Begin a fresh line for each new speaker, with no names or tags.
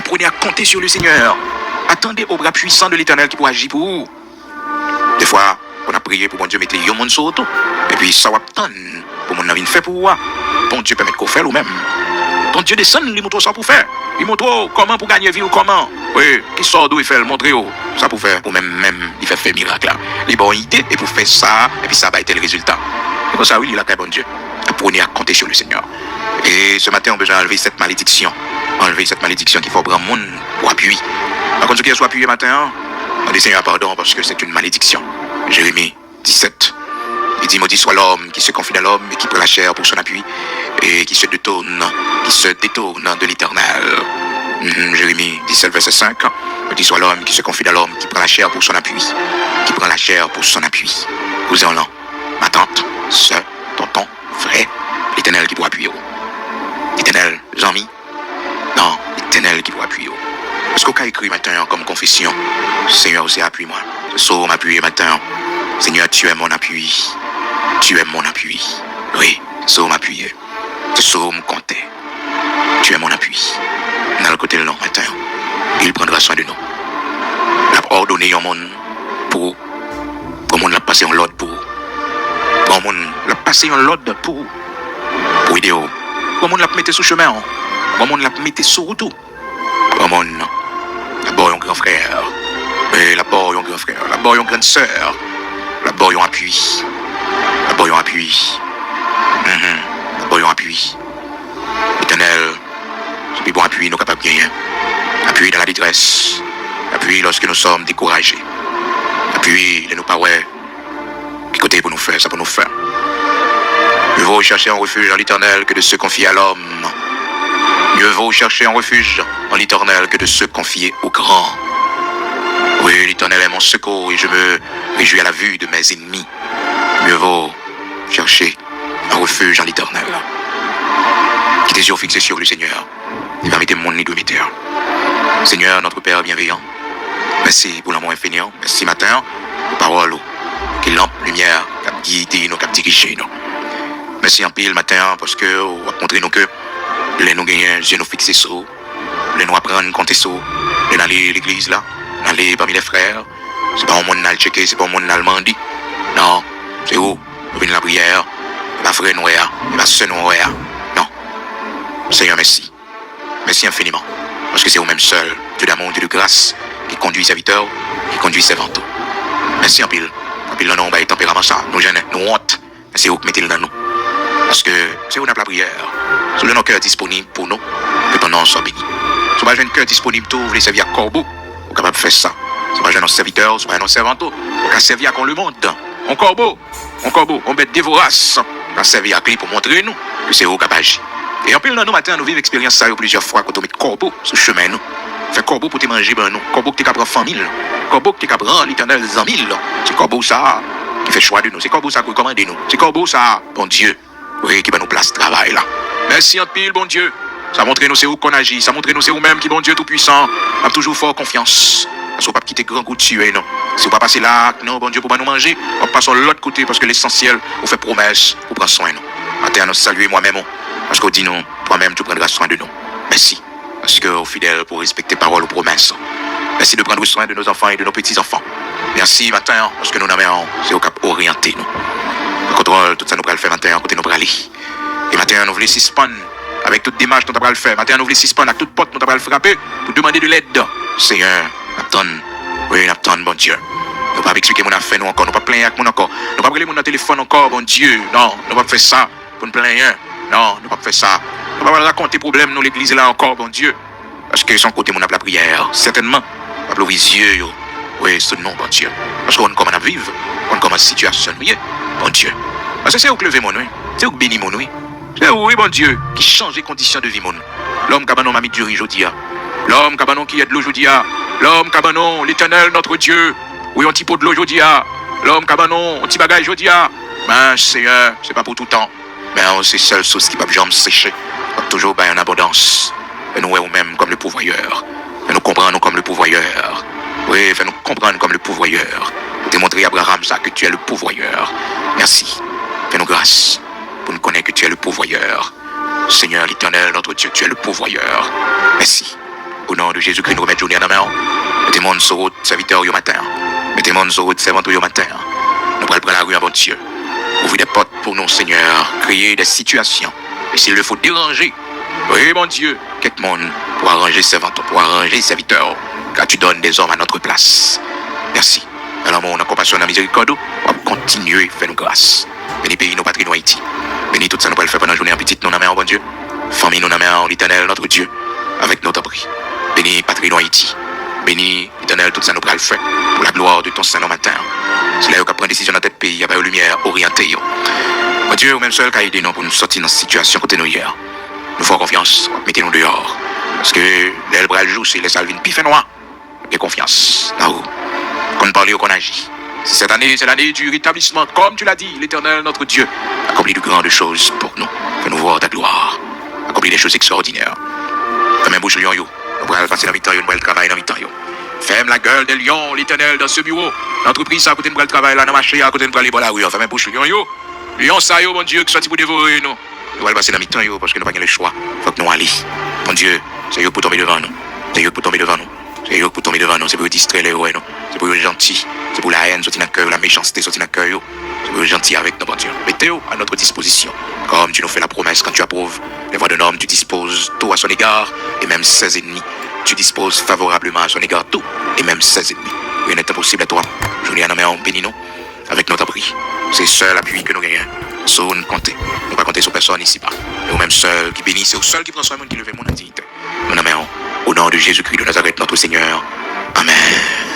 Apprenez à compter sur le Seigneur. Attendez au bras puissant de l'Éternel qui pourra agir pour vous. Des fois, on a prié pour bon Dieu mettre un monde sur auto. Et puis ça va attendre pour mon avis fait pour vous. Bon Dieu permet qu'on fasse nous-mêmes. Bon Dieu descend, il montre ça pour faire. Il montre comment pour gagner vie ou comment. Oui, qui sort d'où il fait le montrer ça pour faire. Pour même, il fait miracle là. Les bonnes idées et pour faire ça, et puis ça va être le résultat. Et comme ça, oui, il a qu'un bon Dieu. Apprenez à compter sur le Seigneur. Et ce matin, on a besoin d'enlever cette malédiction. Enlever cette malédiction qu'il faut prendre monde pour appui. Par contre, ce qui soit appuyé matin, on dit Seigneur pardon parce que c'est une malédiction. Jérémie 17. Il dit maudit soit l'homme qui se confie dans l'homme et qui prend la chair pour son appui et qui se détourne de l'Éternel. Jérémie 17 verset 5. Maudit soit l'homme qui se confie dans l'homme qui prend la chair pour son appui. Qui prend la chair pour son appui. Vous en l'an. Ma tante, soeur, tonton, frère, l'Éternel qui pourra appuyer. L'Éternel, Jean-Mi. Non, l'Éternel qui pourra appuyer. Est-ce qu'on a écrit maintenant comme confession? Seigneur, aussi appuie-moi. Ce soir, m'appuyer maintenant. Seigneur, tu es mon appui. Tu es mon appui. Oui, ce soir, m'appuyer. Ce soir, me compter. Tu es mon appui. Dans le côté de l'homme matin, il prendra soin de nous. Il a ordonné un monde pour le monde l'a passé en l'ordre pour le monde l'a passé en l'ordre pour aider. Le monde l'a mis sous chemin. Le monde l'a mis sur route. Le monde d'abord un grand frère. Et d'abord un grand frère. D'abord une grande sœur. D'abord un appui. D'abord un appui. D'abord un appui. L'Éternel, c'est plus bon appui, nous capables de gagner. Appui dans la détresse. Appui lorsque nous sommes découragés. Appui de nos paroles. Qui côté pour nous faire, ça pour nous faire. Mieux vaut chercher un refuge en l'Éternel que de se confier à l'homme. Mieux vaut chercher un refuge en l'Éternel que de se confier au grand. Oui, l'Éternel est mon secours et je me réjouis à la vue de mes ennemis. Mieux vaut chercher un refuge en l'Éternel. Qui tes yeux fixés sur le Seigneur. Il va mettre mon nid de météor. Seigneur, notre Père bienveillant, merci pour l'amour infini. Merci matin, pour parole, qui lampe, lumière, qui guide nous, qui dirige nous. Merci en pile matin parce que vous avez montré nous que les nous gagnons, les nous fixés sur, les nous apprendre, compter sur, les aller à l'église là, aller parmi les frères. C'est pas un monde à le checker, c'est pas un monde à le demander. Non, c'est où? Vous venez la prière, la frère nous la sœur nous non. Seigneur, merci. Merci infiniment. Parce que c'est vous-même seul, Dieu d'amour, Dieu de grâce, qui conduit ses serviteurs, qui conduit ses vantaux. Merci en pile. En pile, non, bah, tempérament ça, nous jeunes, nous honte. C'est vous qui mettez le dans nous. Parce que c'est vous qui avez la prière. C'est le cœur disponible pour nous, que pendant nous sommes bénis. Si vous avez un cœur disponible, vous voulez servir à corbeau, vous êtes capable de faire ça. Si vous avez un serviteur, si vous avez un servanteau, vous pouvez servir à le monde. Un corbeau, on bête dévorace, on va servir à clé pour montrer nous que c'est vous qui avez agi. Et en plus, nous, matin, nous vivons l'expérience ça plusieurs fois quand on met corbeau sur le chemin. Nous. Fait corbeau pour te manger, ben nous. Corbeau qui te capable famille. Corbeau qui te capable l'Éternel des amis. C'est corbeau ça qui fait choix de nous. C'est corbeau ça qui commande nous. C'est corbeau ça, bon Dieu, oui, qui va nous place de travail là. Merci en pile, bon Dieu. Ça montre nous c'est où qu'on agit. Ça montre nous c'est vous-même qui, bon Dieu tout-puissant, a toujours fort confiance. Parce qu'on ne peut pas quitter grand coup de tuer, non. Si on ne pas passer là, non, bon Dieu, pour pas nous manger, on passe de l'autre côté parce que l'essentiel, on fait promesse, on prend soin, non. Matin, nous saluer moi-même. Parce qu'on dit non, toi-même tu prendras soin de nous. Merci. Parce que aux fidèles pour respecter paroles aux promesses. Merci de prendre soin de nos enfants et de nos petits-enfants. Merci matin, parce que nous n'avons c'est au cap orienté nous. Le contrôle, tout ça nous pourrons le faire matin, côté nous pourrons aller. Et matin, nous voulons suspendre avec toute démarche nous pourrons le faire. Matin, nous voulons suspendre avec toute porte nous pourrons le frapper pour demander de l'aide. Seigneur, Napton, oui, Napton, bon Dieu. Nous ne pouvons pas expliquer mon affaire nous encore, nous ne pouvons pas plaindre avec mon encore. Nous ne pouvons pas parler mon téléphone encore, bon Dieu. Non, nous ne pouvons pas faire ça pour nous plaindre. Non, nous ne pouvons pas faire ça. Nous ne pouvons pas raconter problème, nous, l'église là encore, bon Dieu. Parce que son côté, mon a la prière, certainement. On a ouvrir les yeux, oui, c'est non, bon Dieu. Parce qu'on commence à vivre, on commence à situation, oui, bon Dieu. Parce que c'est où que lever mon oui, c'est où que bénir mon oui. C'est où, oui, bon Dieu, qui change les conditions de vie, mon. L'homme cabanon m'a mis du riz, aujourd'hui. L'homme cabanon qui est de l'eau, aujourd'hui. L'homme cabanon, l'éternel, notre Dieu. Oui, un petit pot de l'eau, aujourd'hui. L'homme cabanon, un petit bagage, aujourd'hui. Ben, Seigneur, c'est pas pour tout le temps. Mais c'est seule chose qui va jamais sécher. Toujours en abondance. Et nous, nous-mêmes, comme le pourvoyeur. Et nous comprendre comme le pourvoyeur. Oui, fais-nous comprendre comme le pourvoyeur. Démontrer à Abraham ça, que tu es le pourvoyeur. Merci. Fais-nous grâce pour nous connaître que tu es le pourvoyeur. Seigneur l'Éternel, notre Dieu, tu es le pourvoyeur. Merci. au nom de Jésus-Christ, nous remettons journée en main. Mettez-moi sur route, serviteur, au matin. Mettez-moi sur route, servante, au matin. Nous allons prendre la rue en bon Dieu. Ouvrez des portes pour nous, Seigneur. Créer des situations. Et s'il le faut, déranger. Oui, mon Dieu, quelque monde pour arranger servante, pour arranger serviteur. Car tu donnes des hommes à notre place. Merci. Dans l'amour, dans la compassion, dans la miséricorde, on va continuer à faire nous grâce. Bénis pays, nos patries, nos Haïti. Bénis tout ça, nous allons le faire pendant la journée en petite, nous en main, bon Dieu. Famille, nous en main, l'Éternel, notre Dieu. Avec notre abri. Bénis patrie, nos Haïti. Bénis, l'Éternel, tout ça, nous allons le faire. Pour la gloire de ton Saint matin. C'est là où on prend décision dans notre pays, avec la lumière orientée. Mon Dieu, ou même seul, qui a aidé nous pour nous sortir dans cette situation côté nous hier. Nous faisons confiance, mettez-nous dehors. Parce que les bras jouent, c'est les salvines pif et noir. J'ai confiance. Là où qu'on parle ou qu'on agit. Cette année, c'est l'année du rétablissement. Comme tu l'as dit, l'Éternel, notre Dieu, accomplit de grandes choses pour nous. Que nous voir ta gloire. Accomplit des choses extraordinaires. Fais-moi bouche lion, yo. Nous allons passer dans le temps, nous allons travailler dans le temps, yo. Ferme la gueule des lions, l'Éternel, dans ce bureau. L'entreprise, à côté de nous, le travail, là, dans le marché, à côté de nous, aller la rue. Ferme bouche lion, yo. Lion, ça, yo, mon Dieu, qui soit pour dévorer nous. Nous allons passer dans le temps, yo, parce que nous n'avons pas le choix. Faut que nous allions. Mon Dieu, c'est yo pour tomber devant nous. C'est yo pour tomber devant nous. C'est yo pour tomber devant nous. C'est pour distraire les héros, nous. C'est pour les gentils. C'est pour la haine, sortir dans le cœur, la méchanceté, sortir dans le cœur, yo. C'est pour les gentils avec nous, mon Dieu. Mettez-vous à notre disposition. Comme tu nous fais la promesse quand tu approuves les voies d'un homme, tu disposes tout à son égard, et même ses ennemis. Tu disposes favorablement à son égard tout, et même ses ennemis. Rien n'est impossible à toi. Je nous en main, bénis nous avec notre abri. C'est seul appui que nous gagnons. Sans nous compter. Nous pas compter sur personne ici-bas. Nous même seuls qui bénissent, c'est au seul qui prend soin de qui levait mon dignité. Nous en main, au nom de Jésus-Christ de Nazareth, notre Seigneur. Amen.